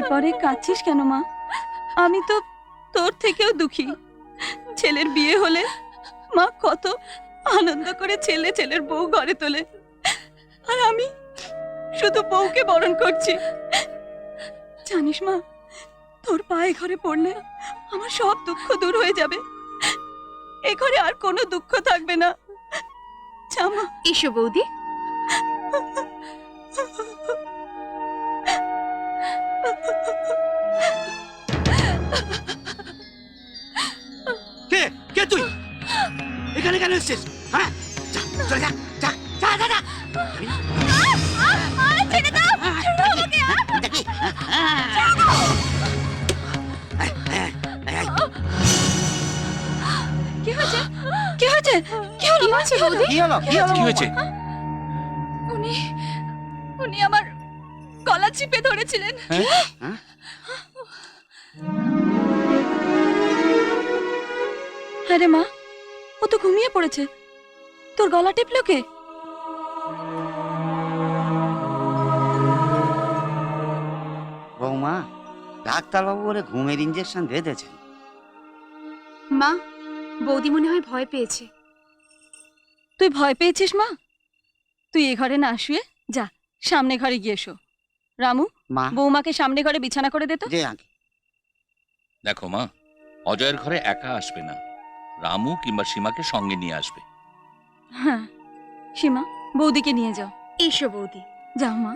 এরপরে কাঁদছিস কেন মা? আমি তো তোর থেকেও দুঃখী। ছেলের বিয়ে হলে মা কত আনন্দ করে ছেলের বউ ঘরে তোলে, আর আমি শুধু বউকে বরণ করছি। জানিস মা, তোর পায়ে ঘরে পড়লে আমার সব দুঃখ দূর হয়ে যাবে। এ ঘরে আর কোনো দুঃখ থাকবে না। জামা, এসো বৌদি। কে কে তুই এখানে কেন এসেছিস? হ্যাঁ, যা চলে যা যা যা যা যা। ছেড়ে দাও, ছেড়ে দাও আমাকে। দেখি কি হয়েছে? কি হয়েছে? কি হলো মা? কি হলো? কি হলো কি হলো কি হয়েছে? উনি উনি আমার গলা চিপে ধরেছিলেন। হ্যাঁ? আরে মা, ও তো ঘুমিয়ে পড়েছে। তোর গলা টিপলো কে? বৌমা, ডাক্তারবাবু ওরে ঘুমের ইঞ্জেকশন দিয়েছেন। মা, বৌদি মনে হয় ভয় পেয়েছে। তুই ভয় পেয়েছিস মা? তুই এ ঘরে না শুয়ে যা সামনে ঘরে গিয়ে শো। রামু, মা, বৌমাকে সামনে ঘরে বিছানা করে দে তো। যে আগে দেখো মা, অজয়ের ঘরে একা আসবে না, রামু কিংবা সীমাকে সঙ্গে নিয়ে আসবে। হ্যাঁ, সীমা, বৌদিকে নিয়ে যাও। এসো বৌদি। যাও মা।